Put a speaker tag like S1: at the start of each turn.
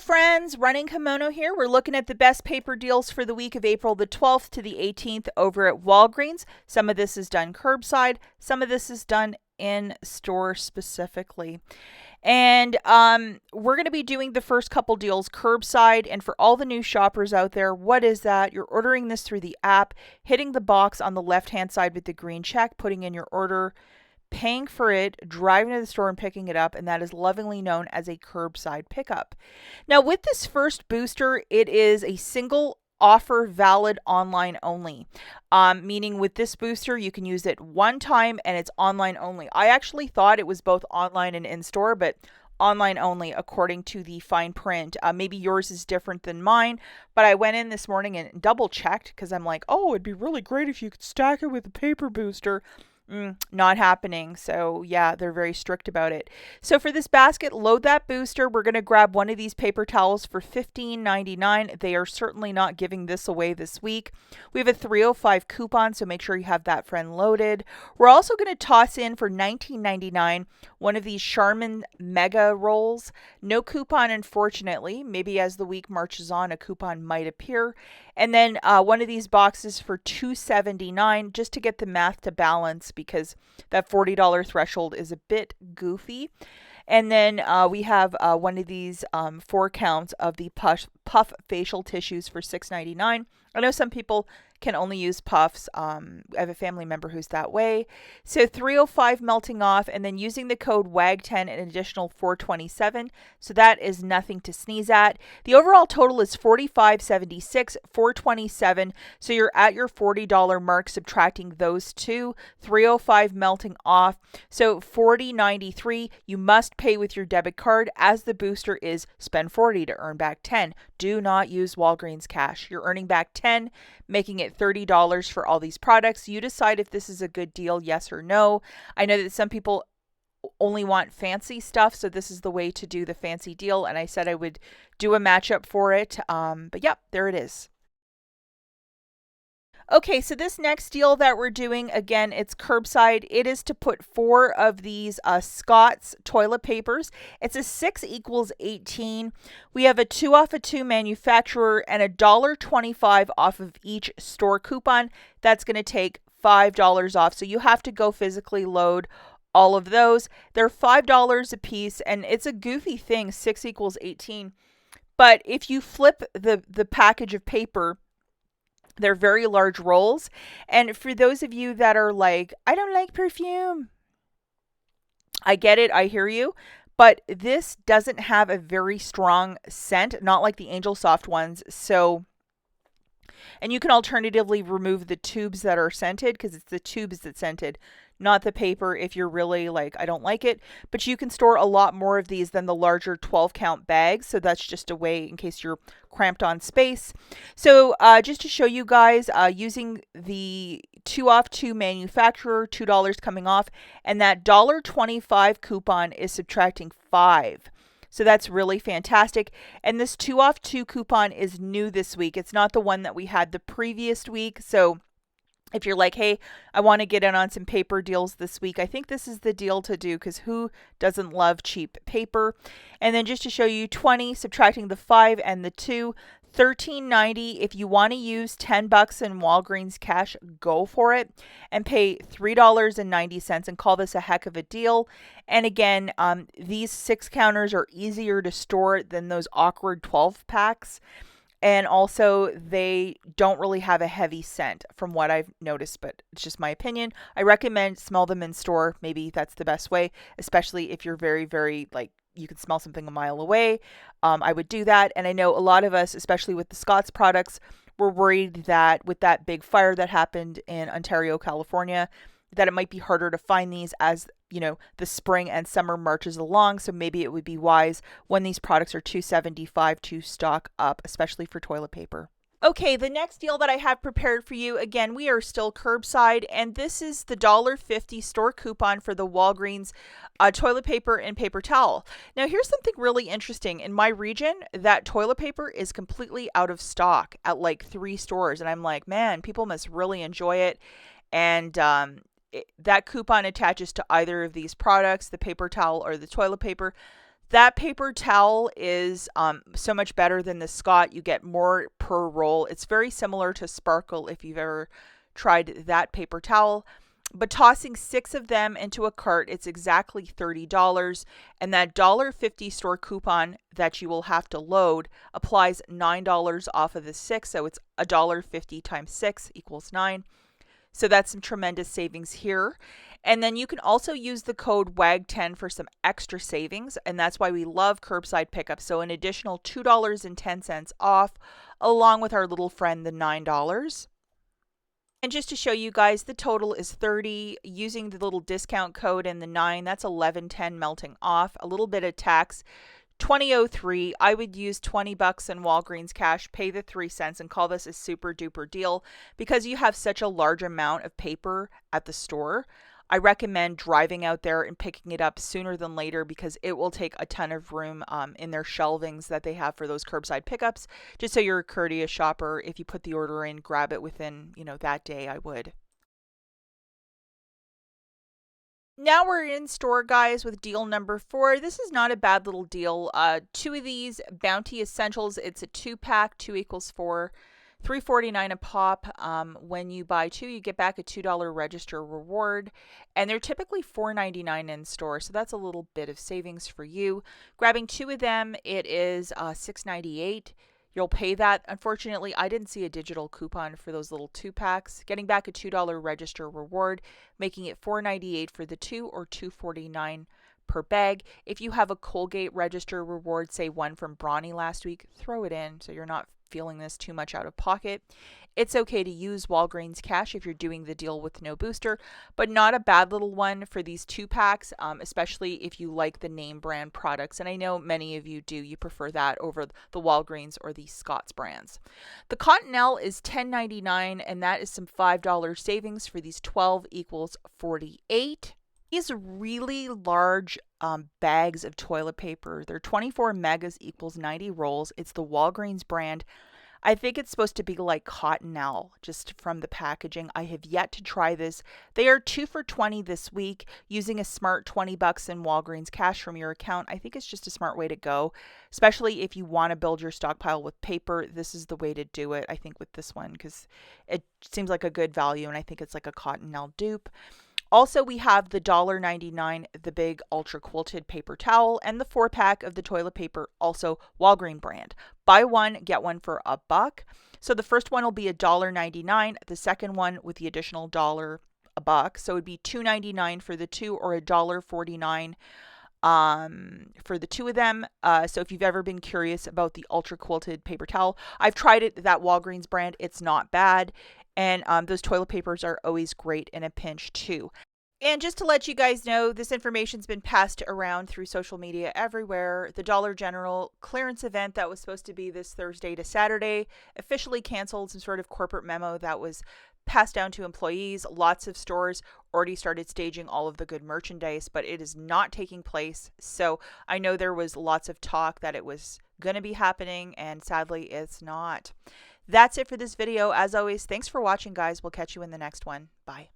S1: friends, Running Kimono here. We're looking at the best paper deals for the week of April the 12th to the 18th over at Walgreens. Some of this is done curbside, some of this is done in store specifically. And we're going to be doing the first couple deals curbside. And for all the new shoppers out there, what is that? You're ordering this through the app, hitting the box on the left-hand side with the green check, putting in your order, paying for it, driving to the store and picking it up, and that is lovingly known as a curbside pickup. Now, with this first booster, it is a single offer valid online only, meaning with this booster, you can use it one time and it's online only. I actually thought it was both online and in-store, but online only according to the fine print. Maybe yours is different than mine, but I went in this morning and double checked because I'm like, oh, it'd be really great if you could stack it with a paper booster. Not happening. So yeah, they're very strict about it. So for this basket, load that booster. We're going to grab one of these paper towels for $15.99. They are certainly not giving this away this week. We have a 305 coupon, so make sure you have that friend loaded. We're also going to toss in for $19.99 one of these Charmin Mega Rolls. No coupon, unfortunately. Maybe as the week marches on, a coupon might appear. And then one of these boxes for $2.79 just to get the math to balance because that $40 threshold is a bit goofy. And then we have one of these 4 counts of the Puff facial tissues for $6.99. I know some people can only use puffs. I have a family member who's that way. So $305 melting off, and then using the code WAG10 an additional $427. So that is nothing to sneeze at. The overall total is $45.76, $427. So you're at your $40 mark, subtracting those two. $305 melting off. So $40.93. You must pay with your debit card, as the booster is spend $40 to earn back $10. Do not use Walgreens cash. You're earning back $10, making it $30 for all these products. You decide if this is a good deal, yes or no. I know that some people only want fancy stuff, so this is the way to do the fancy deal, and I said I would do a matchup for it. But yep, there it is. Okay, so this next deal that we're doing, again, it's curbside. It is to put 4 of these Scott's toilet papers. It's a 6 equals 18. We have a 2 off of 2 manufacturer and $1.25 off of each store coupon. That's going to take $5 off. So you have to go physically load all of those. They're $5 a piece, and it's a goofy thing, 6 equals 18. But if you flip the package of paper, they're very large rolls. And for those of you that are like, I don't like perfume, I get it, I hear you. But this doesn't have a very strong scent, not like the Angel Soft ones. So, and you can alternatively remove the tubes that are scented, because it's the tubes that's scented, not the paper, if you're really like, I don't like it. But you can store a lot more of these than the larger 12 count bags. So that's just a way in case you're cramped on space. So just to show you guys, using the 2 off 2 manufacturer, $2 coming off, and that $1.25 coupon is subtracting 5. So that's really fantastic. And this 2 off 2 coupon is new this week. It's not the one that we had the previous week. So if you're like, hey, I want to get in on some paper deals this week, I think this is the deal to do, because who doesn't love cheap paper? And then just to show you, 20, subtracting the 5 and the 2, $13.90. If you want to use $10 in Walgreens cash, go for it and pay $3.90 and call this a heck of a deal. And again, these 6 counters are easier to store than those awkward 12 packs. And also, they don't really have a heavy scent from what I've noticed, but it's just my opinion. I recommend smell them in store. Maybe that's the best way, especially if you're very, very, like, you can smell something a mile away. I would do that. And I know a lot of us, especially with the Scott's products, were worried that with that big fire that happened in Ontario, California, that it might be harder to find these as, you know, the spring and summer marches along. So maybe it would be wise when these products are $2.75 to stock up, especially for toilet paper. Okay, the next deal that I have prepared for you, again, we are still curbside, and this is the $1.50 store coupon for the Walgreens toilet paper and paper towel. Now, here's something really interesting. In my region, that toilet paper is completely out of stock at like 3 stores, and I'm like, man, people must really enjoy it. And that coupon attaches to either of these products, the paper towel or the toilet paper. That paper towel is so much better than the Scott. You get more per roll. It's very similar to Sparkle if you've ever tried that paper towel. But tossing 6 of them into a cart, it's exactly $30. And that $1.50 store coupon that you will have to load applies $9 off of the 6. So it's $1.50 times 6 equals 9. So that's some tremendous savings here. And then you can also use the code WAG10 for some extra savings. And that's why we love curbside pickup. So an additional $2.10 off, along with our little friend, the $9. And just to show you guys, the total is 30 using the little discount code and the 9. That's 11.10 melting off. A little bit of tax. 2003. I would use $20 in Walgreens cash, pay the 3 cents, and call this a super duper deal because you have such a large amount of paper at the store. I recommend driving out there and picking it up sooner than later because it will take a ton of room in their shelvings that they have for those curbside pickups. Just so you're a courteous shopper, if you put the order in, grab it within, that day, I would. Now we're in store, guys, with deal number 4. This is not a bad little deal. 2 of these Bounty Essentials. It's a 2-pack, 2 equals 4. $3.49 a pop. When you buy 2, you get back a $2 register reward, and they're typically $4.99 in store, so that's a little bit of savings for you. Grabbing 2 of them, it is $6.98. You'll pay that. Unfortunately, I didn't see a digital coupon for those little 2-packs. Getting back a $2 register reward, making it $4.98 for the 2 or $2.49 per bag. If you have a Colgate register reward, say one from Brawny last week, throw it in so you're not feeling this too much out of pocket. It's okay to use Walgreens cash if you're doing the deal with no booster, but not a bad little one for these 2-packs, especially if you like the name brand products. And I know many of you do. You prefer that over the Walgreens or the Scott's brands. The Cottonelle is $10.99, and that is some $5 savings for these 12 equals 48. These really large bags of toilet paper. They're 24 megas equals 90 rolls. It's the Walgreens brand. I think it's supposed to be like Cottonelle, just from the packaging. I have yet to try this. They are 2 for $20 this week, using a smart $20 in Walgreens cash from your account. I think it's just a smart way to go, especially if you want to build your stockpile with paper. This is the way to do it, I think, with this one, because it seems like a good value, and I think it's like a Cottonelle dupe. Also, we have the $1.99, the big ultra quilted paper towel, and the 4-pack of the toilet paper, also Walgreens brand. Buy one, get one for $1. So the first one will be $1.99, the second one with the additional $1, $1. So it would be $2.99 for the 2 or $1.49 for the 2 of them. So if you've ever been curious about the ultra quilted paper towel, I've tried it, that Walgreens brand. It's not bad. And those toilet papers are always great in a pinch too. And just to let you guys know, this information's been passed around through social media everywhere. The Dollar General clearance event that was supposed to be this Thursday to Saturday officially canceled. Some sort of corporate memo that was passed down to employees. Lots of stores already started staging all of the good merchandise, but it is not taking place. So I know there was lots of talk that it was going to be happening, and sadly it's not. That's it for this video. As always, thanks for watching, guys. We'll catch you in the next one. Bye.